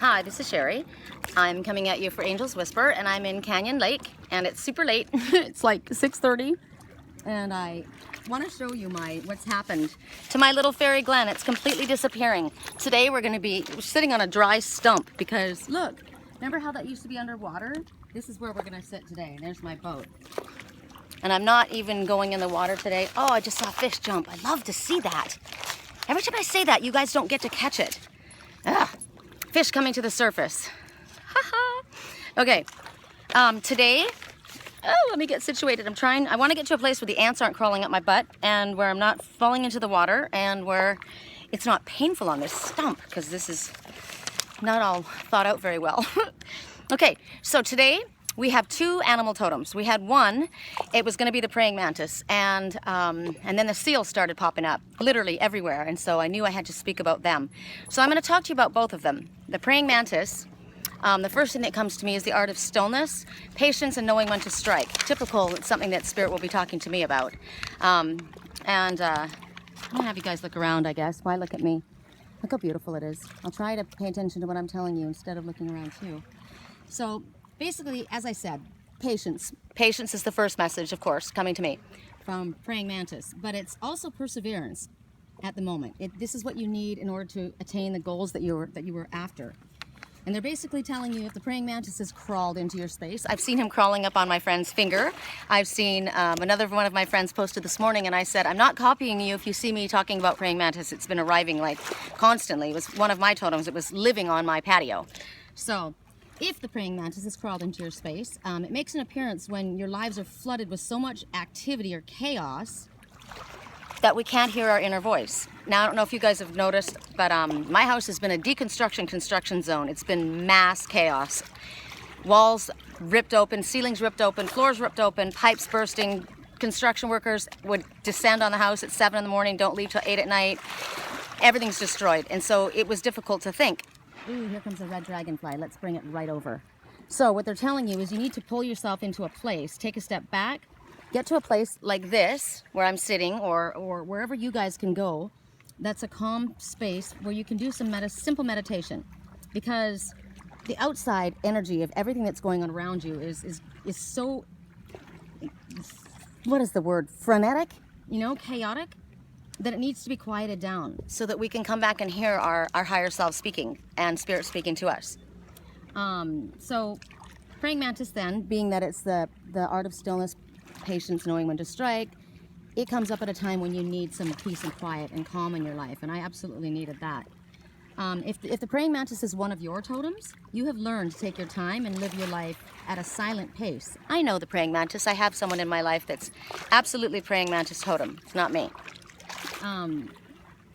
Hi, this is Sherry. I'm coming at you for Angel's Whisper, and I'm in Canyon Lake, and it's super late. It's like 6:30, and I want to show you what's happened to my little fairy glen. It's completely disappearing. Today we're going to be sitting on a dry stump because, look, remember how that used to be underwater? This is where we're going to sit today, and there's my boat. And I'm not even going in the water today. Oh, I just saw a fish jump. I love to see that. Every time I say that, you guys don't get to catch it. Ugh. Fish coming to the surface. Okay, today, let me get situated. I want to get to a place where the ants aren't crawling up my butt and where I'm not falling into the water and where it's not painful on this stump because this is not all thought out very well. Okay, so today we have two animal totems. We had one, it was gonna be the praying mantis, and then the seals started popping up, literally everywhere, and so I knew I had to speak about them. So I'm gonna talk to you about both of them. The praying mantis, the first thing that comes to me is the art of stillness, patience, and knowing when to strike. Typical, it's something that Spirit will be talking to me about. I'm gonna have you guys look around, I guess. Why look at me? Look how beautiful it is. I'll try to pay attention to what I'm telling you instead of looking around too. So, basically, as I said, patience. Patience is the first message, of course, coming to me from praying mantis, but it's also perseverance at the moment. This is what you need in order to attain the goals that you were after. And they're basically telling you if the praying mantis has crawled into your space. I've seen him crawling up on my friend's finger. I've seen another one of my friends posted this morning, and I said, I'm not copying you if you see me talking about praying mantis. It's been arriving like constantly. It was one of my totems. It was living on my patio. So, if the praying mantis has crawled into your space, it makes an appearance when your lives are flooded with so much activity or chaos that we can't hear our inner voice. Now, I don't know if you guys have noticed, but my house has been a construction zone. It's been mass chaos. Walls ripped open, ceilings ripped open, floors ripped open, pipes bursting. Construction workers would descend on the house at 7 in the morning, don't leave till 8 at night. Everything's destroyed, and so it was difficult to think. Ooh, here comes a red dragonfly. Let's bring it right over. So what they're telling you is you need to pull yourself into a place, take a step back, get to a place like this, where I'm sitting, or wherever you guys can go. That's a calm space where you can do some simple meditation. Because the outside energy of everything that's going on around you is so, what is the word, frenetic, chaotic, that it needs to be quieted down so that we can come back and hear our higher self speaking and Spirit speaking to us. So praying mantis then, being that it's the art of stillness, patience, knowing when to strike, it comes up at a time when you need some peace and quiet and calm in your life, and I absolutely needed that. If the praying mantis is one of your totems, you have learned to take your time and live your life at a silent pace. I know the praying mantis. I have someone in my life that's absolutely praying mantis totem. It's not me.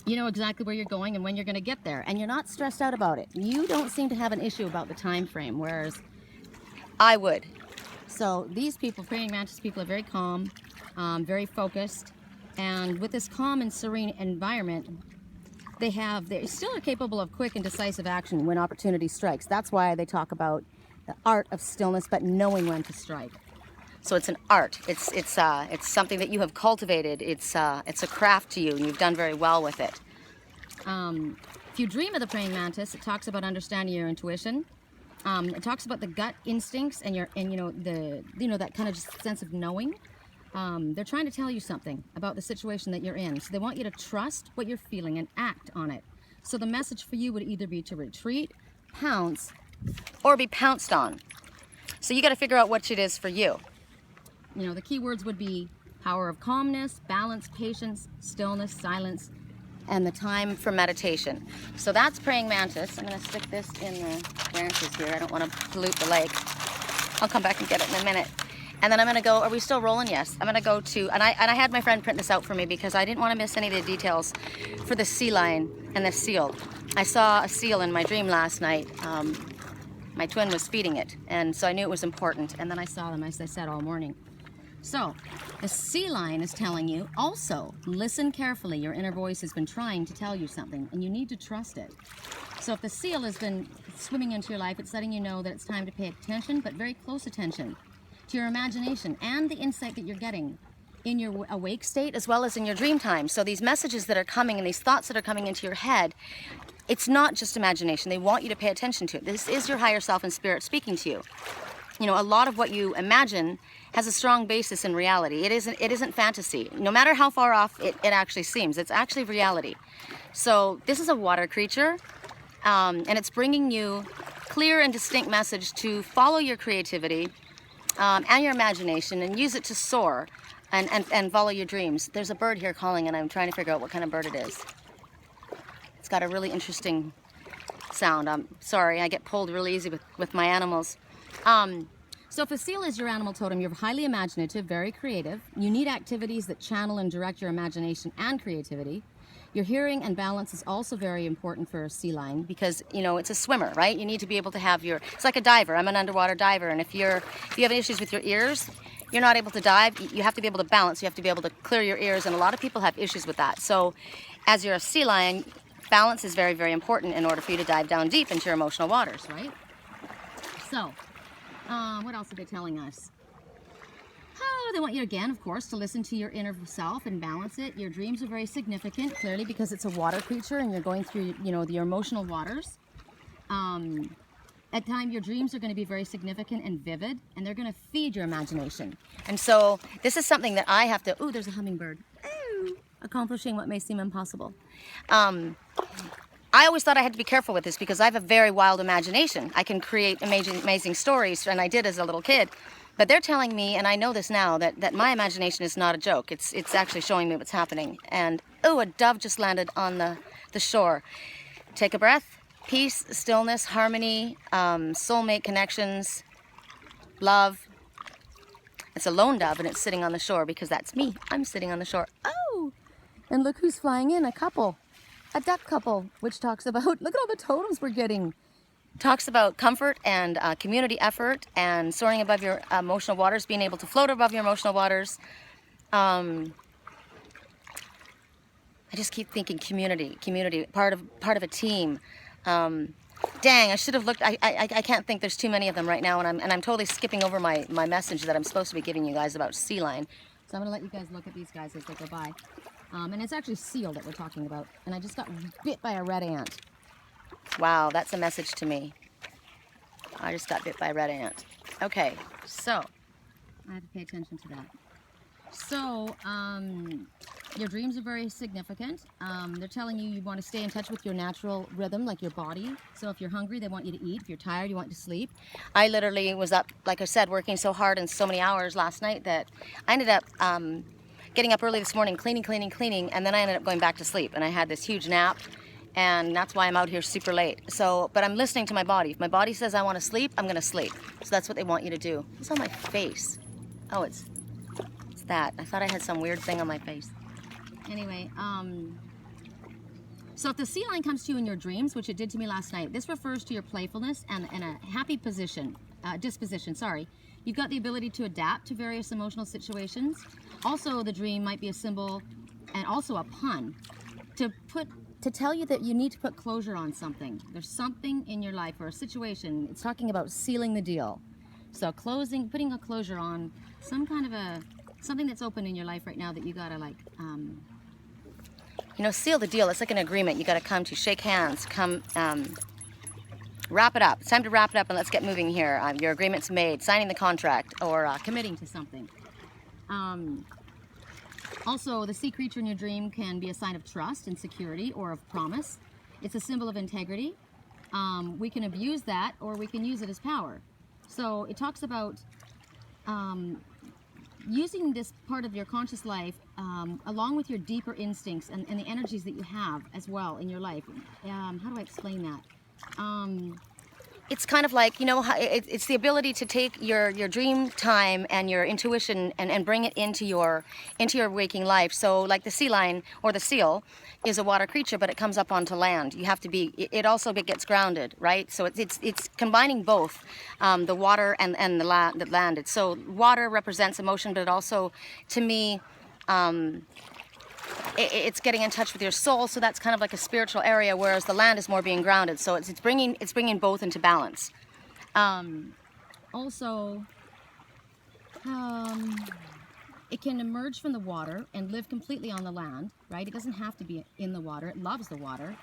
You know exactly where you're going and when you're going to get there, and you're not stressed out about it. You don't seem to have an issue about the time frame, whereas I would. So these people, praying mantis people, are very calm, very focused, and with this calm and serene environment, they still are capable of quick and decisive action when opportunity strikes. That's why they talk about the art of stillness, but knowing when to strike. So it's an art. It's something that you have cultivated. It's a craft to you, and you've done very well with it. If you dream of the praying mantis, it talks about understanding your intuition. It talks about the gut instincts and that kind of just sense of knowing. They're trying to tell you something about the situation that you're in. So they want you to trust what you're feeling and act on it. So the message for you would either be to retreat, pounce, or be pounced on. So you got to figure out which it is for you. The key words would be power of calmness, balance, patience, stillness, silence, and the time for meditation. So that's praying mantis. I'm going to stick this in the branches here. I don't want to pollute the lake. I'll come back and get it in a minute. And then I'm going to go, are we still rolling? Yes. I'm going to go to, and I had my friend print this out for me because I didn't want to miss any of the details for the sea lion and the seal. I saw a seal in my dream last night. My twin was feeding it, and so I knew it was important. And then I saw them, as I said, all morning. So, the sea lion is telling you, also, listen carefully. Your inner voice has been trying to tell you something, and you need to trust it. So if the seal has been swimming into your life, it's letting you know that it's time to pay attention, but very close attention, to your imagination and the insight that you're getting in your awake state as well as in your dream time. So these messages that are coming and these thoughts that are coming into your head, it's not just imagination. They want you to pay attention to it. This is your higher self and spirit speaking to you. You know, a lot of what you imagine has a strong basis in reality. It isn't fantasy. No matter how far off it actually seems, it's actually reality. So this is a water creature, and it's bringing you clear and distinct message to follow your creativity and your imagination and use it to soar and follow your dreams. There's a bird here calling, and I'm trying to figure out what kind of bird it is. It's got a really interesting sound. I'm sorry, I get pulled really easy with my animals. So if a seal is your animal totem, you're highly imaginative, very creative. You need activities that channel and direct your imagination and creativity. Your hearing and balance is also very important for a sea lion because, you know, it's a swimmer, right? You need to be able to have it's like a diver. I'm an underwater diver, and if you have issues with your ears, you're not able to dive. You have to be able to balance. You have to be able to clear your ears, and a lot of people have issues with that. So as you're a sea lion, balance is very, very important in order for you to dive down deep into your emotional waters, right? So, what else are they telling us? Oh, they want you again, of course, to listen to your inner self and balance it. Your dreams are very significant, clearly, because it's a water creature and you're going through, you know, your emotional waters. At times, your dreams are going to be very significant and vivid, and they're going to feed your imagination. And so, this is something that I have to. Ooh, there's a hummingbird. Ooh, accomplishing what may seem impossible. I always thought I had to be careful with this because I have a very wild imagination. I can create amazing stories, and I did as a little kid. But they're telling me, and I know this now, that my imagination is not a joke. It's actually showing me what's happening. And, oh, a dove just landed on the shore. Take a breath. Peace, stillness, harmony, soulmate connections, love. It's a lone dove, and it's sitting on the shore because that's me. I'm sitting on the shore. Oh! And look who's flying in, a couple. A duck couple, which talks about, look at all the totems we're getting. Talks about comfort and community effort and soaring above your emotional waters, being able to float above your emotional waters. I just keep thinking community, part of a team. Dang, I should have looked. I can't think. There's too many of them right now, and I'm totally skipping over my message that I'm supposed to be giving you guys about sea lion. So I'm gonna let you guys look at these guys as they go by. And it's actually seal that we're talking about. And I just got bit by a red ant. Wow, that's a message to me. I just got bit by a red ant. Okay, so I have to pay attention to that. So, your dreams are very significant. They're telling you want to stay in touch with your natural rhythm, like your body. So if you're hungry, they want you to eat. If you're tired, you want to sleep. I literally was up, like I said, working so hard and so many hours last night that I ended up getting up early this morning, cleaning, and then I ended up going back to sleep. And I had this huge nap, and that's why I'm out here super late. So, but I'm listening to my body. If my body says I want to sleep, I'm going to sleep. So that's what they want you to do. What's on my face? Oh, it's that. I thought I had some weird thing on my face. Anyway, so if the sea lion comes to you in your dreams, which it did to me last night, this refers to your playfulness and a happy disposition, sorry. You've got the ability to adapt to various emotional situations. Also, the dream might be a symbol and also a pun to tell you that you need to put closure on something. There's something in your life or a situation. It's talking about sealing the deal. So putting a closure on some kind of something that's open in your life right now that you gotta like, seal the deal. It's like an agreement. You gotta come to shake hands, wrap it up. It's time to wrap it up and let's get moving here. Your agreement's made, signing the contract or committing to something. Also, the sea creature in your dream can be a sign of trust and security or of promise. It's a symbol of integrity. We can abuse that or we can use it as power. So it talks about using this part of your conscious life along with your deeper instincts and the energies that you have as well in your life. How do I explain that? It's kind of like, it's the ability to take your dream time and your intuition and bring it into your waking life. So like the sea lion or the seal is a water creature, but it comes up onto land. You have to be, it also gets grounded, right? So it's combining both the water and the land. So water represents emotion, but it also, to me, it's getting in touch with your soul, so that's kind of like a spiritual area, whereas the land is more being grounded. So it's bringing both into balance. Also, it can emerge from the water and live completely on the land, right? It doesn't have to be in the water. It loves the water.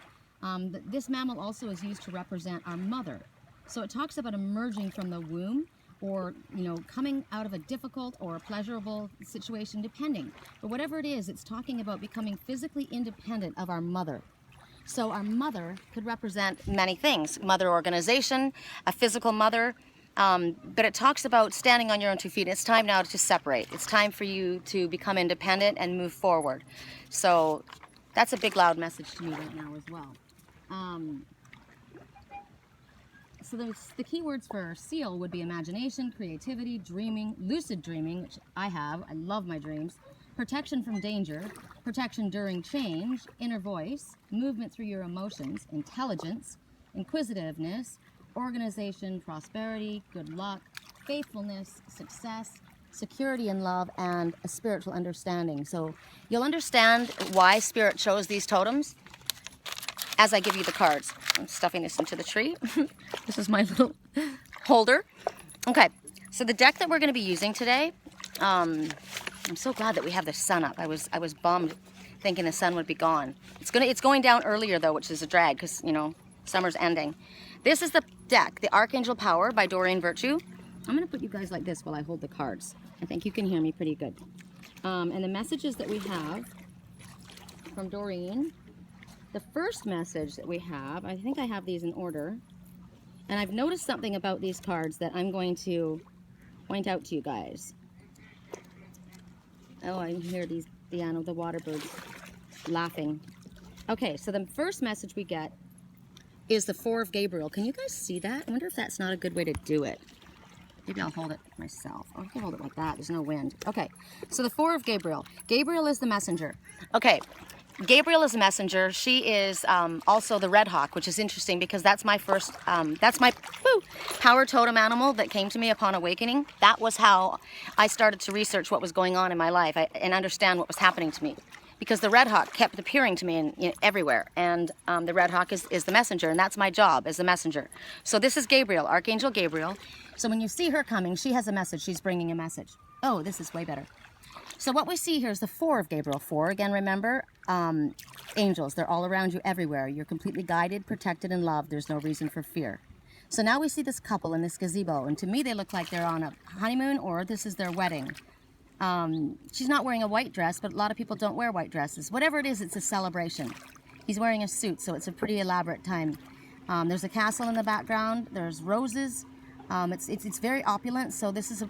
This mammal also is used to represent our mother. So it talks about emerging from the womb, or, you know, coming out of a difficult or a pleasurable situation, depending. But whatever it is, it's talking about becoming physically independent of our mother. So our mother could represent many things. Mother organization, a physical mother, but it talks about standing on your own 2 feet. It's time now to separate. It's time for you to become independent and move forward. So that's a big, loud message to me right now as well. So the key words for seal would be imagination, creativity, dreaming, lucid dreaming, which I have. I love my dreams. Protection from danger, protection during change, inner voice, movement through your emotions, intelligence, inquisitiveness, organization, prosperity, good luck, faithfulness, success, security in love, and a spiritual understanding. So you'll understand why Spirit chose these totems as I give you the cards. I'm stuffing this into the tree. This is my little holder. Okay, so the deck that we're going to be using today, I'm so glad that we have the sun up. I was bummed thinking the sun would be gone. It's going down earlier though, which is a drag because, you know, summer's ending. This is the deck, the Archangel Power by Doreen Virtue. I'm going to put you guys like this while I hold the cards. I think you can hear me pretty good. And the messages that we have from Doreen. The first message that we have, I think I have these in order, and I've noticed something about these cards that I'm going to point out to you guys. Oh, I hear these, the water birds laughing. Okay, so the first message we get is the 4 of Gabriel. Can you guys see that? I wonder if that's not a good way to do it. Maybe I'll hold it myself. Oh, I can hold it like that. There's no wind. Okay, so the 4 of Gabriel. Gabriel is the messenger. Okay. Gabriel is a messenger. She is also the red hawk, which is interesting because that's my first, power totem animal that came to me upon awakening. That was how I started to research what was going on in my life and understand what was happening to me. Because the red hawk kept appearing to me everywhere. And the red hawk is the messenger, and that's my job as the messenger. So this is Gabriel, Archangel Gabriel. So when you see her coming, she has a message. She's bringing a message. Oh, this is way better. So what we see here is the 4 of Gabriel. 4, again, remember, angels. They're all around you everywhere. You're completely guided, protected, and loved. There's no reason for fear. So now we see this couple in this gazebo, and to me they look like they're on a honeymoon or this is their wedding. She's not wearing a white dress, but a lot of people don't wear white dresses. Whatever it is, it's a celebration. He's wearing a suit, so it's a pretty elaborate time. There's a castle in the background. There's roses. It's very opulent. So this is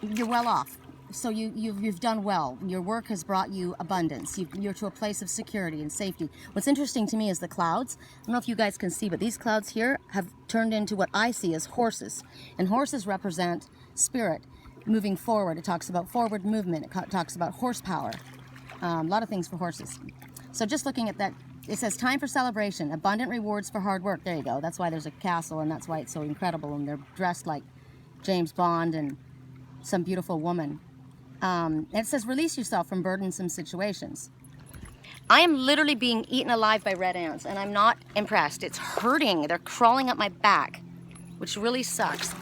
you're well off. So you've done well. Your work has brought you abundance. You're to a place of security and safety. What's interesting to me is the clouds. I don't know if you guys can see, but these clouds here have turned into what I see as horses. And horses represent spirit moving forward. It talks about forward movement. It talks about horsepower. A lot of things for horses. So just looking at that, it says time for celebration, abundant rewards for hard work. There you go. That's why there's a castle, and that's why it's so incredible. And they're dressed like James Bond and some beautiful woman. It says release yourself from burdensome situations. I am literally being eaten alive by red ants, and I'm not impressed. It's hurting. They're crawling up my back, which really sucks.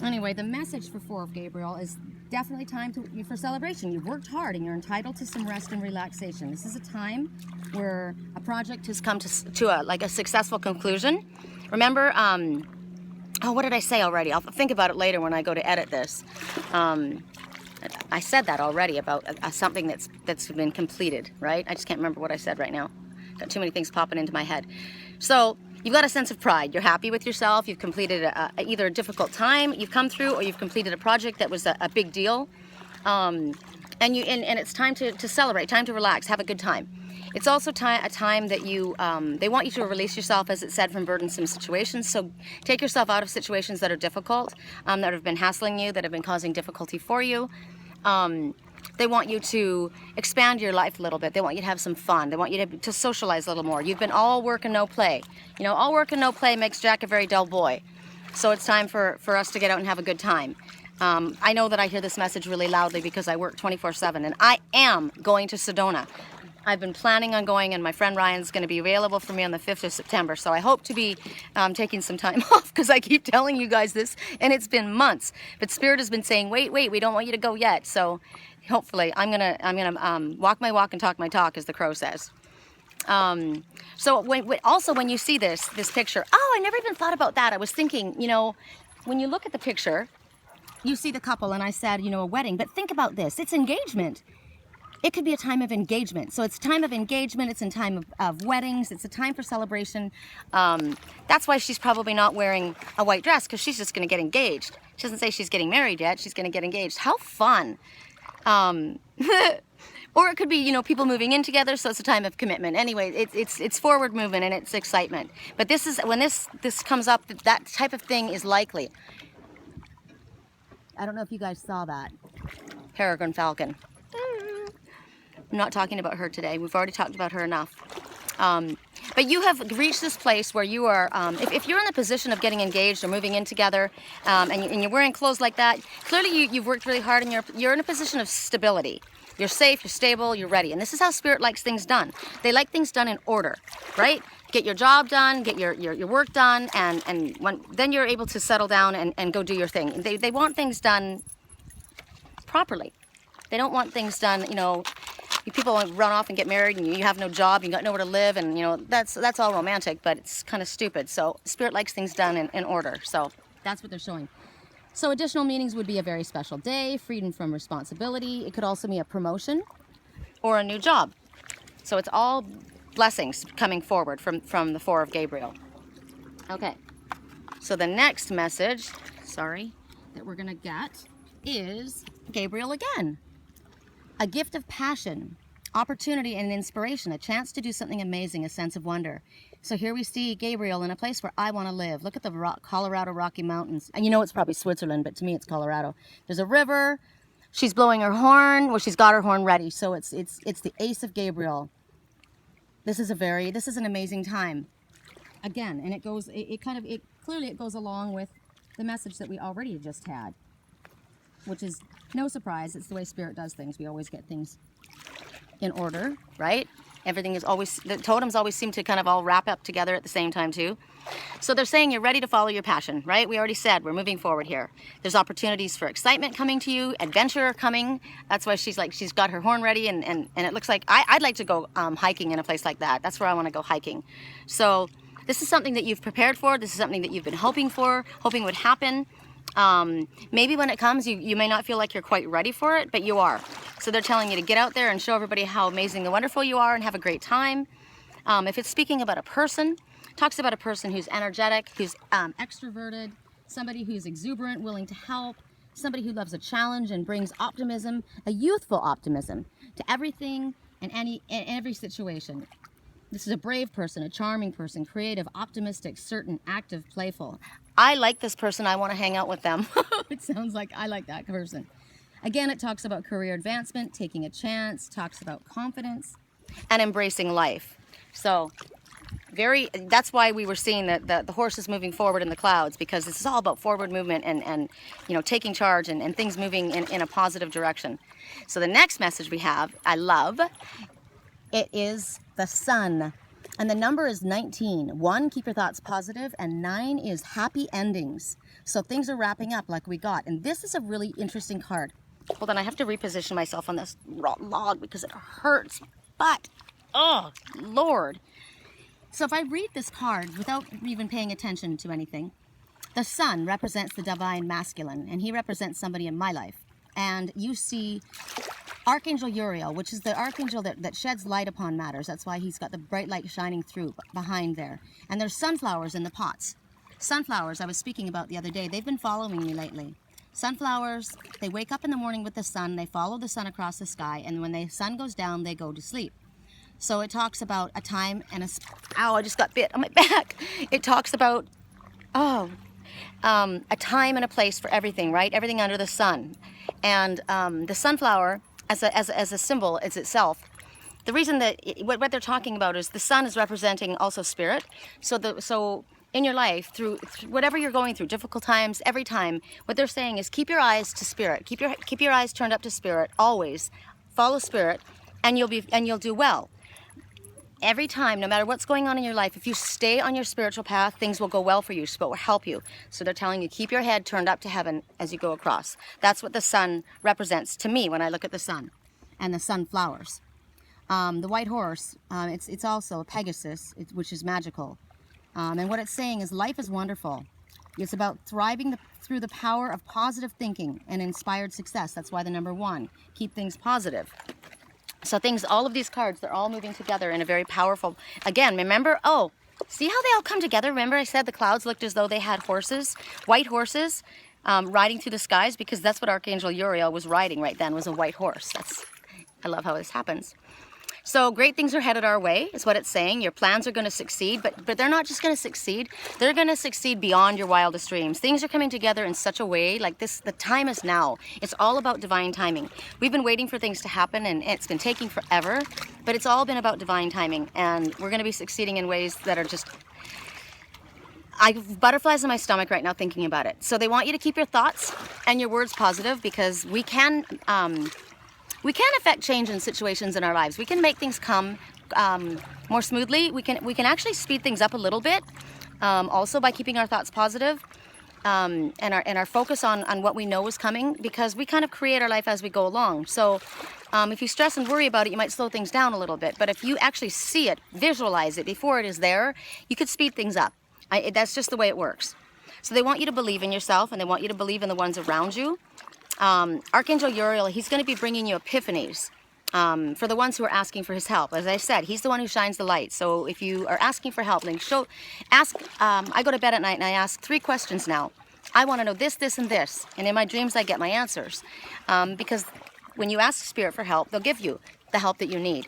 Anyway, the message for 4 of Gabriel is definitely time for celebration. You've worked hard, and you're entitled to some rest and relaxation. This is a time where a project has come to a successful conclusion. Remember, oh, what did I say already? I'll think about it later when I go to edit this. I said that already about something that's been completed, right? I just can't remember what I said right now. Got too many things popping into my head. So you've got a sense of pride. You're happy with yourself. You've completed either a difficult time you've come through, or you've completed a project that was a big deal. And it's time to celebrate, time to relax, have a good time. It's also a time that they want you to release yourself, as it said, from burdensome situations. So take yourself out of situations that are difficult, that have been hassling you, that have been causing difficulty for you. They want you to expand your life a little bit. They want you to have some fun. They want you to socialize a little more. You've been all work and no play. You know, all work and no play makes Jack a very dull boy. So it's time for us to get out and have a good time. I know that I hear this message really loudly because I work 24/7, and I am going to Sedona. I've been planning on going, and my friend Ryan's going to be available for me on the 5th of September. So I hope to be taking some time off, because I keep telling you guys this, and it's been months. But Spirit has been saying, wait, we don't want you to go yet. So hopefully. I'm gonna walk my walk and talk my talk, as the crow says. So when you see this picture, oh, I never even thought about that. I was thinking, you know, when you look at the picture, you see the couple, and I said, you know, a wedding, but think about this. It's engagement. It could be a time of engagement. So it's time of engagement, it's in time of weddings, it's a time for celebration. That's why she's probably not wearing a white dress, because she's just gonna get engaged. She doesn't say she's getting married yet, she's gonna get engaged. How fun. Or it could be, you know, people moving in together, so it's a time of commitment. Anyway, it's forward movement and it's excitement. But this is, when this comes up, that type of thing is likely. I don't know if you guys saw that. Peregrine falcon. I'm not talking about her today. We've already talked about her enough. But you have reached this place where you are, if you're in the position of getting engaged or moving in together, and you're wearing clothes like that, clearly you've worked really hard and you're in a position of stability. You're safe, you're stable, you're ready. And this is how Spirit likes things done. They like things done in order, right? Get your job done, get your work done, and then you're able to settle down and go do your thing. They want things done properly. They don't want things done, you know, people run off and get married and you have no job, you got nowhere to live, and you know, that's all romantic, but it's kind of stupid. So Spirit likes things done in order. So that's what they're showing. So additional meanings would be a very special day, freedom from responsibility. It could also be a promotion or a new job. So it's all blessings coming forward from the Four of Gabriel. Okay, so the next message, that we're gonna get is Gabriel again. A gift of passion, opportunity and inspiration, a chance to do something amazing, a sense of wonder. So here we see Gabriel in a place where I want to live. Look at the Colorado Rocky Mountains. And you know it's probably Switzerland, but to me it's Colorado. There's a river. She's blowing her horn. Well, she's got her horn ready. So it's the Ace of Gabriel. This is an amazing time. Again, and it clearly it goes along with the message that we already just had, which is no surprise. It's the way Spirit does things. We always get things in order, right? Everything is always, the totems always seem to kind of all wrap up together at the same time too. So they're saying you're ready to follow your passion, right? We already said we're moving forward here. There's opportunities for excitement coming to you, adventure coming. That's why she's got her horn ready, and it looks like I'd like to go hiking in a place like that. That's where I want to go hiking. So this is something that you've prepared for. This is something that you've been hoping would happen. Maybe when it comes, you may not feel like you're quite ready for it, but you are. So they're telling you to get out there and show everybody how amazing and wonderful you are and have a great time. If it's speaking about a person, talks about a person who's energetic, who's extroverted, somebody who's exuberant, willing to help, somebody who loves a challenge and brings optimism, a youthful optimism to everything and every situation. This is a brave person, a charming person, creative, optimistic, certain, active, playful. I like this person. I want to hang out with them. It sounds like I like that person. Again, it talks about career advancement, taking a chance, talks about confidence, and embracing life. So, that's why we were seeing the horses moving forward in the clouds, because this is all about forward movement and you know, taking charge and things moving in a positive direction. So the next message we have, I love, it is the sun. And the number is 19. 1, keep your thoughts positive, and 9 is happy endings. So things are wrapping up like we got. And this is a really interesting card. Hold on, I have to reposition myself on this log because it hurts. But, oh, Lord. So if I read this card without even paying attention to anything, the sun represents the divine masculine, and he represents somebody in my life. And you see Archangel Uriel, which is the archangel that sheds light upon matters. That's why he's got the bright light shining through behind there. And there's sunflowers in the pots. Sunflowers I was speaking about the other day. They've been following me lately. Sunflowers, they wake up in the morning with the sun. They follow the sun across the sky. And when the sun goes down, they go to sleep. So it talks about a time and ow, I just got bit on my back. It talks about, a time and a place for everything, right? Everything under the sun. And the sunflower, as a symbol, is itself. The reason that what they're talking about is the sun is representing also spirit. So in your life, through whatever you're going through, difficult times, every time, what they're saying is keep your eyes to spirit. Keep your eyes turned up to spirit always. Follow spirit, and you'll do well. every time, no matter what's going on in your life, if you stay on your spiritual path, things will go well for you, so it will help you. So they're telling you, keep your head turned up to heaven as you go across. That's what the sun represents to me when I look at the sun and the sunflowers. The white horse, it's also a Pegasus, which is magical. And what it's saying is life is wonderful. It's about thriving through the power of positive thinking and inspired success. That's why the number 1, keep things positive. So all of these cards, they're all moving together in a very powerful, again, remember, see how they all come together? Remember I said the clouds looked as though they had horses, white horses, riding through the skies, because that's what Archangel Uriel was riding right then, was a white horse. I love how this happens. So great things are headed our way, is what it's saying. Your plans are going to succeed, but they're not just going to succeed. They're going to succeed beyond your wildest dreams. Things are coming together in such a way, like this, the time is now. It's all about divine timing. We've been waiting for things to happen, and it's been taking forever, but it's all been about divine timing, and we're going to be succeeding in ways that are just... I have butterflies in my stomach right now thinking about it. So they want you to keep your thoughts and your words positive, because we can affect change in situations in our lives. We can make things come more smoothly. We can actually speed things up a little bit, also by keeping our thoughts positive, and our focus on what we know is coming, because we kind of create our life as we go along. So if you stress and worry about it, you might slow things down a little bit. But if you actually see it, visualize it before it is there, you could speed things up. That's just the way it works. So they want you to believe in yourself, and they want you to believe in the ones around you. Archangel Uriel, he's going to be bringing you epiphanies for the ones who are asking for his help. As I said, he's the one who shines the light. So if you are asking for help, then I go to bed at night and I ask 3 questions now. I want to know this, this, and this. And in my dreams, I get my answers. Because when you ask Spirit for help, they'll give you the help that you need.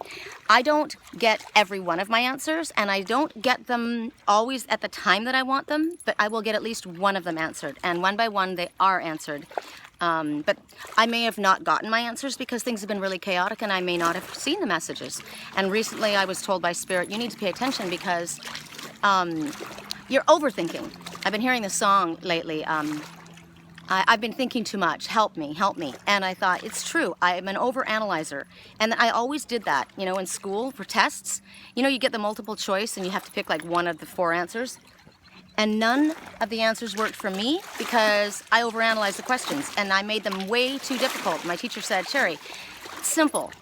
I don't get every one of my answers, and I don't get them always at the time that I want them, but I will get at least one of them answered. And one by one, they are answered. But I may have not gotten my answers because things have been really chaotic, and I may not have seen the messages. And recently I was told by Spirit, you need to pay attention because you're overthinking. I've been hearing this song lately, I've been thinking too much, help me, help me. And I thought, it's true, I'm an overanalyzer. And I always did that, in school for tests. You get the multiple choice and you have to pick like one of the 4 answers. And none of the answers worked for me because I overanalyzed the questions and I made them way too difficult. My teacher said, Sherry, simple,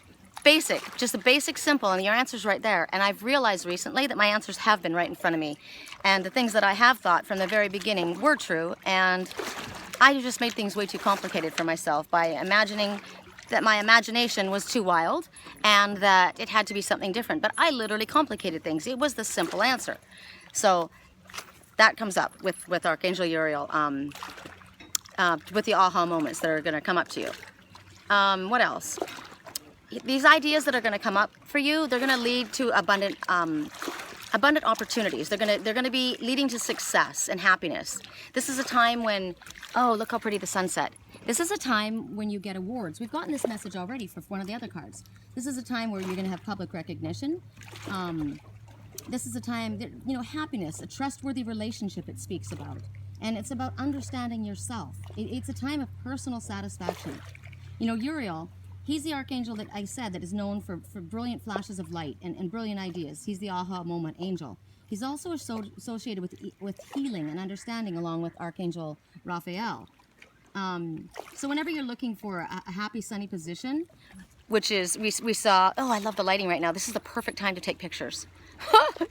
basic, just a basic simple, and your answer's right there. And I've realized recently that my answers have been right in front of me. And the things that I have thought from the very beginning were true, and I just made things way too complicated for myself by imagining that my imagination was too wild and that it had to be something different. But I literally complicated things. It was the simple answer. So that comes up with Archangel Uriel, with the aha moments that are going to come up to you. What else? These ideas that are going to come up for you, they're going to lead to abundant opportunities. They're going to be leading to success and happiness. This is a time when, oh, look how pretty the sunset. This is a time when you get awards. We've gotten this message already for one of the other cards. This is a time where you're going to have public recognition. This is a time that, happiness, a trustworthy relationship it speaks about. And it's about understanding yourself. It's a time of personal satisfaction. Uriel, he's the archangel that I said that is known for brilliant flashes of light and brilliant ideas. He's the aha moment angel. He's also associated with healing and understanding along with Archangel Raphael. So whenever you're looking for a happy, sunny position, which is, we saw, oh, I love the lighting right now. This is the perfect time to take pictures.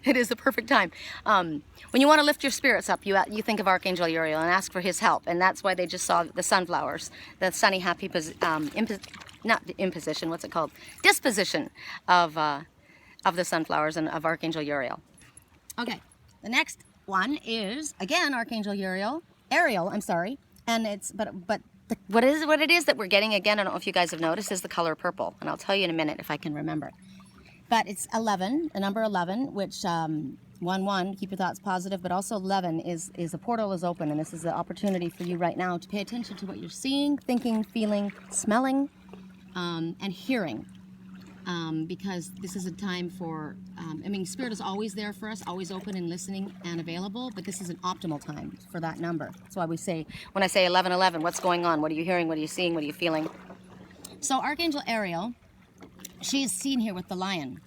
It is the perfect time. When you want to lift your spirits up, you think of Archangel Uriel and ask for his help. And that's why they just saw the sunflowers, the sunny, happy, disposition of the sunflowers and of Archangel Uriel. Okay, the next one is, again, Archangel Ariel, I'm sorry. And it's, what it is that we're getting, again, I don't know if you guys have noticed, is the color purple. And I'll tell you in a minute if I can remember. But it's 11, the number 11, which 1-1, keep your thoughts positive, but also 11 is a portal is open, and this is the opportunity for you right now to pay attention to what you're seeing, thinking, feeling, smelling, and hearing. Because this is a time for, Spirit is always there for us, always open and listening and available, but this is an optimal time for that number. That's why we say, when I say 11-11, what's going on? What are you hearing? What are you seeing? What are you feeling? So Archangel Ariel, she is seen here with the lion.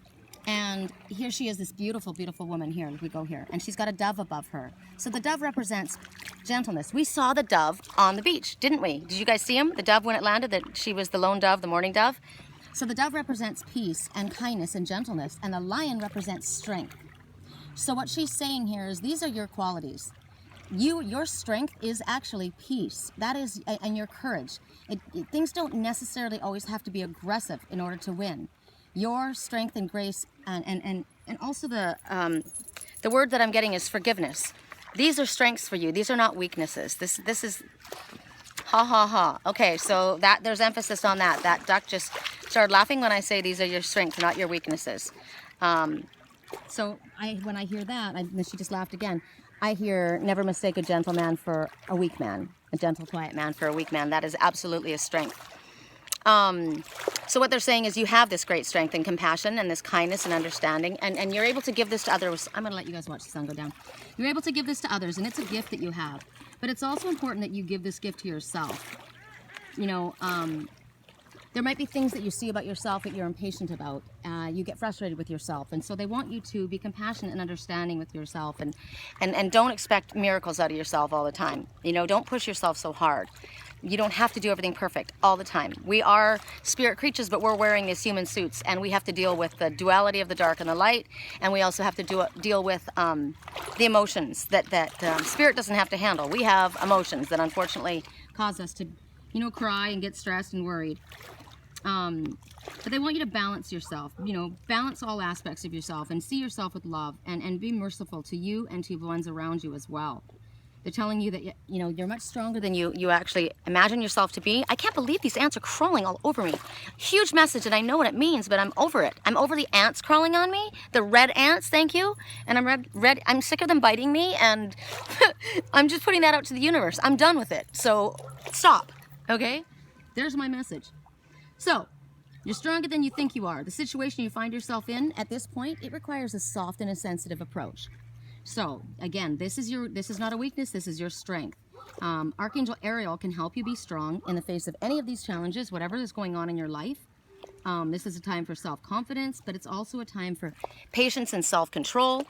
And here she is, this beautiful, beautiful woman here. We go here. And she's got a dove above her. So the dove represents gentleness. We saw the dove on the beach, didn't we? Did you guys see him? The dove when it landed, that she was the lone dove, the morning dove. So the dove represents peace and kindness and gentleness. And the lion represents strength. So what she's saying here is these are your qualities. Your strength is actually peace. That is, and your courage. Things don't necessarily always have to be aggressive in order to win. Your strength and grace, and also the word that I'm getting is forgiveness. These are strengths for you. These are not weaknesses. This is ha ha ha. Okay, so that there's emphasis on that. That duck just started laughing when I say these are your strengths, not your weaknesses. So when I hear that, and she just laughed again. I hear never mistake a gentle man for a weak man, a gentle, quiet man for a weak man. That is absolutely a strength. So what they're saying is you have this great strength and compassion and this kindness and understanding, and you're able to give this to others. I'm going to let you guys watch the sun go down. You're able to give this to others, and it's a gift that you have. But it's also important that you give this gift to yourself. You know, there might be things that you see about yourself that you're impatient about. You get frustrated with yourself, and so they want you to be compassionate and understanding with yourself, and don't expect miracles out of yourself all the time. You know, don't push yourself so hard. You don't have to do everything perfect all the time. We are spirit creatures, but we're wearing these human suits, and we have to deal with the duality of the dark and the light, and we also have to deal with the emotions that spirit doesn't have to handle. We have emotions that unfortunately cause us to, you know, cry and get stressed and worried. But they want you to balance yourself, you know, balance all aspects of yourself and see yourself with love, and be merciful to you and to the ones around you as well. They're telling you that, you know, you're much stronger than you actually imagine yourself to be. I can't believe these ants are crawling all over me. Huge message, and I know what it means, but I'm over it. I'm over the ants crawling on me, the red ants, thank you. And I'm sick of them biting me, and I'm just putting that out to the universe. I'm done with it, so stop, okay? There's my message. So, you're stronger than you think you are. The situation you find yourself in at this point, it requires a soft and a sensitive approach. So, again, this is not a weakness, this is your strength. Archangel Ariel can help you be strong in the face of any of these challenges, whatever is going on in your life. This is a time for self-confidence, but it's also a time for patience and self-control.